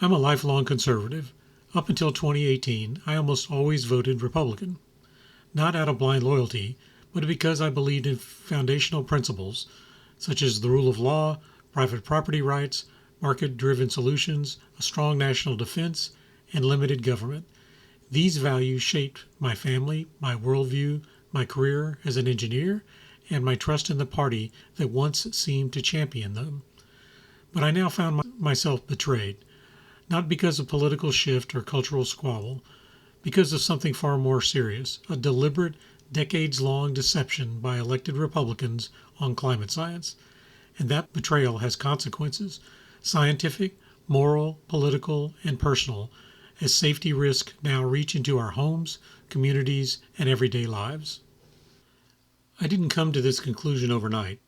I'm a lifelong conservative. Up until 2018, I almost always voted Republican. Not out of blind loyalty, but because I believed in foundational principles such as the rule of law, private property rights, market-driven solutions, a strong national defense, and limited government. These values shaped my family, my worldview, my career as an engineer, and my trust in the party that once seemed to champion them. But I now found myself betrayed, not because of political shift or cultural squabble, because of something far more serious, a deliberate, decades-long deception by elected Republicans on climate science. And that betrayal has consequences, scientific, moral, political, and personal, as safety risks now reach into our homes, communities, and everyday lives. I didn't come to this conclusion overnight.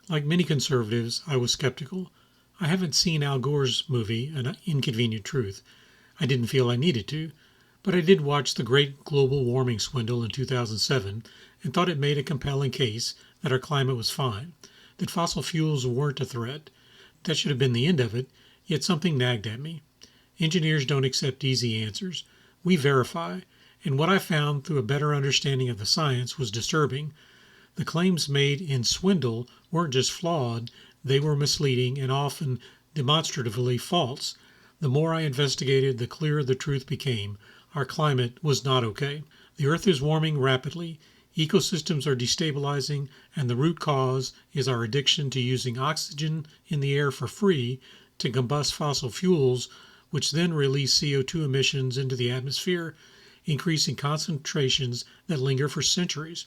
Like many conservatives, I was skeptical. I haven't seen Al Gore's movie, An Inconvenient Truth. I didn't feel I needed to, but I did watch The Great Global Warming Swindle in 2007 and thought it made a compelling case that our climate was fine, that fossil fuels weren't a threat. That should have been the end of it, yet something nagged at me. Engineers don't accept easy answers. We verify, and what I found through a better understanding of the science was disturbing. The claims made in Swindle weren't just flawed, they were misleading and often demonstratively false. The more I investigated, the clearer the truth became. Our climate was not okay. The Earth is warming rapidly, ecosystems are destabilizing, and the root cause is our addiction to using oxygen in the air for free to combust fossil fuels, which then release CO2 emissions into the atmosphere, increasing concentrations that linger for centuries.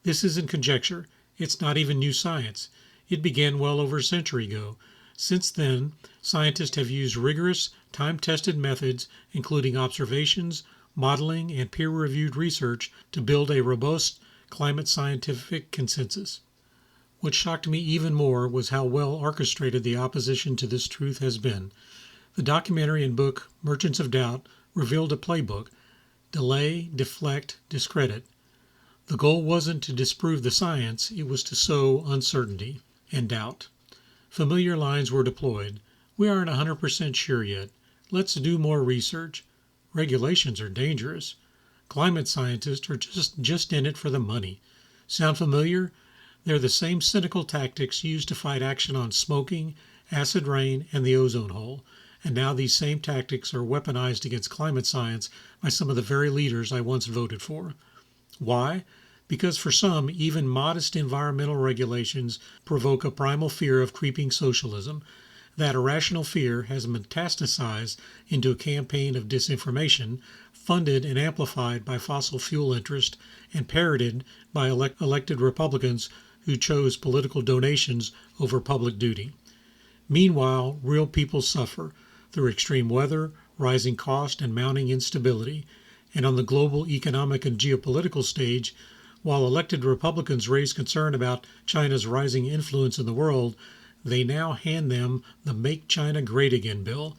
This isn't conjecture. It's not even new science. It began well over a century ago. Since then, scientists have used rigorous, time-tested methods, including observations, modeling, and peer-reviewed research to build a robust climate scientific consensus. What shocked me even more was how well orchestrated the opposition to this truth has been. The documentary and book Merchants of Doubt revealed a playbook: delay, deflect, discredit. The goal wasn't to disprove the science, it was to sow uncertainty and doubt. Familiar lines were deployed. We aren't 100% sure yet. Let's do more research. Regulations are dangerous. Climate scientists are just in it for the money. Sound familiar? They're the same cynical tactics used to fight action on smoking, acid rain, and the ozone hole. And now these same tactics are weaponized against climate science by some of the very leaders I once voted for. Why? Because for some, even modest environmental regulations provoke a primal fear of creeping socialism. That irrational fear has metastasized into a campaign of disinformation, funded and amplified by fossil fuel interest and parroted by elected Republicans who chose political donations over public duty. Meanwhile, real people suffer through extreme weather, rising cost, and mounting instability. And on the global economic and geopolitical stage, while elected Republicans raise concern about China's rising influence in the world, they now hand them the Make China Great Again bill.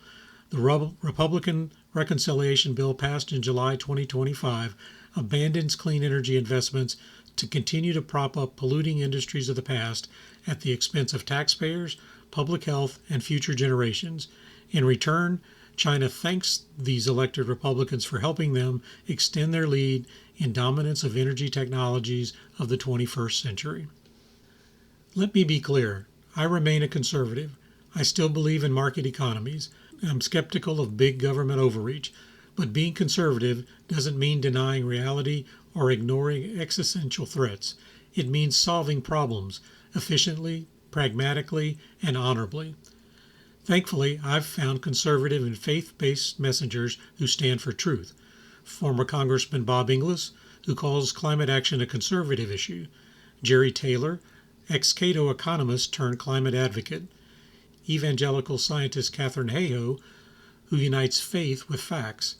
The Republican reconciliation bill passed in July 2025 abandons clean energy investments to continue to prop up polluting industries of the past at the expense of taxpayers, public health, and future generations. In return, China thanks these elected Republicans for helping them extend their lead in dominance of energy technologies of the 21st century. Let me be clear. I remain a conservative. I still believe in market economies. I'm skeptical of big government overreach. But being conservative doesn't mean denying reality or ignoring existential threats. It means solving problems efficiently, pragmatically, and honorably. Thankfully, I've found conservative and faith-based messengers who stand for truth. Former Congressman Bob Inglis, who calls climate action a conservative issue. Jerry Taylor, ex-Cato economist turned climate advocate. Evangelical scientist Catherine Hayhoe, who unites faith with facts.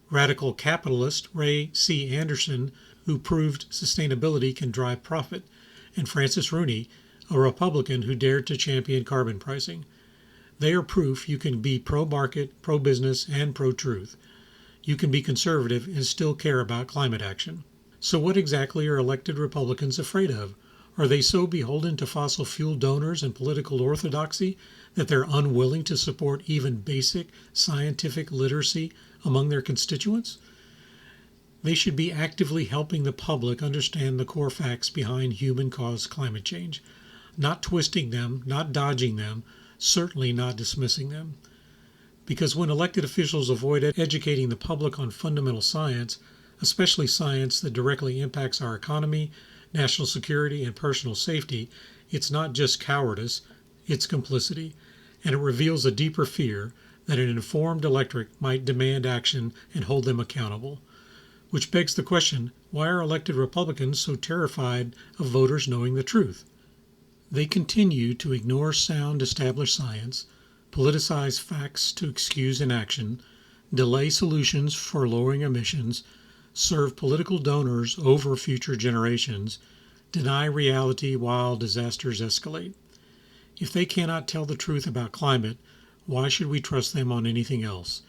Radical capitalist Ray C. Anderson, who proved sustainability can drive profit. And Francis Rooney, a Republican who dared to champion carbon pricing. They are proof you can be pro-market, pro-business, and pro-truth. You can be conservative and still care about climate action. So what exactly are elected Republicans afraid of? Are they so beholden to fossil fuel donors and political orthodoxy that they're unwilling to support even basic scientific literacy among their constituents? They should be actively helping the public understand the core facts behind human-caused climate change, not twisting them, not dodging them, certainly not dismissing them. Because when elected officials avoid educating the public on fundamental science, especially science that directly impacts our economy, national security, and personal safety, it's not just cowardice, it's complicity, and it reveals a deeper fear that an informed electorate might demand action and hold them accountable. Which begs the question, why are elected Republicans so terrified of voters knowing the truth? They continue to ignore sound established science, politicize facts to excuse inaction, delay solutions for lowering emissions, serve political donors over future generations, deny reality while disasters escalate. If they cannot tell the truth about climate, why should we trust them on anything else?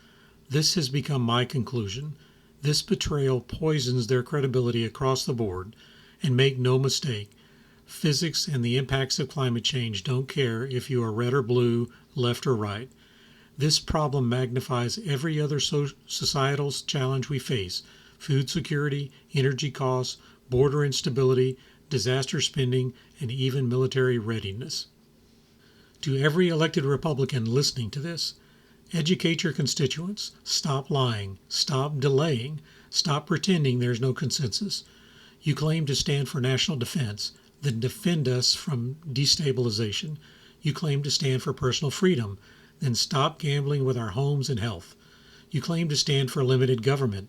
This has become my conclusion. This betrayal poisons their credibility across the board, and make no mistake, physics and the impacts of climate change don't care if you are red or blue, left or right. This problem magnifies every other societal challenge we face: food security, energy costs, border instability, disaster spending, and even military readiness. To every elected Republican listening to this, educate your constituents. Stop lying. Stop delaying. Stop pretending there's no consensus. You claim to stand for national defense, then defend us from destabilization. You claim to stand for personal freedom, then stop gambling with our homes and health. You claim to stand for limited government,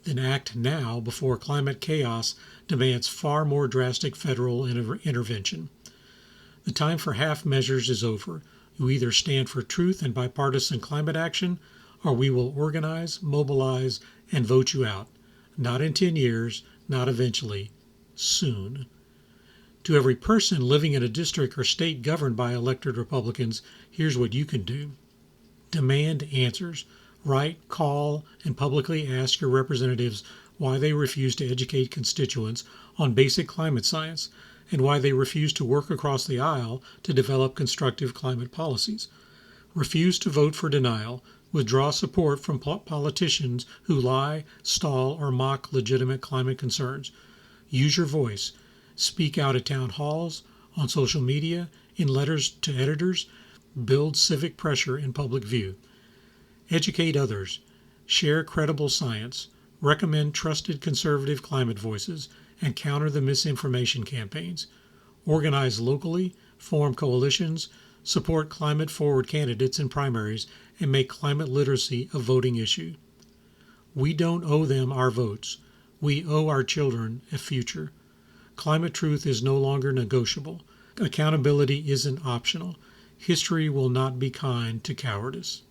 then act now before climate chaos demands far more drastic federal intervention. The time for half measures is over. You either stand for truth and bipartisan climate action, or we will organize, mobilize, and vote you out. Not in 10 years, not eventually, soon. To every person living in a district or state governed by elected Republicans, here's what you can do. Demand answers. Write, call, and publicly ask your representatives why they refuse to educate constituents on basic climate science, and why they refuse to work across the aisle to develop constructive climate policies. Refuse to vote for denial. Withdraw support from politicians who lie, stall, or mock legitimate climate concerns. Use your voice. Speak out at town halls, on social media, in letters to editors. Build civic pressure in public view. Educate others. Share credible science. Recommend trusted conservative climate voices, and counter the misinformation campaigns. Organize locally, form coalitions, support climate-forward candidates in primaries, and make climate literacy a voting issue. We don't owe them our votes. We owe our children a future. Climate truth is no longer negotiable. Accountability isn't optional. History will not be kind to cowardice.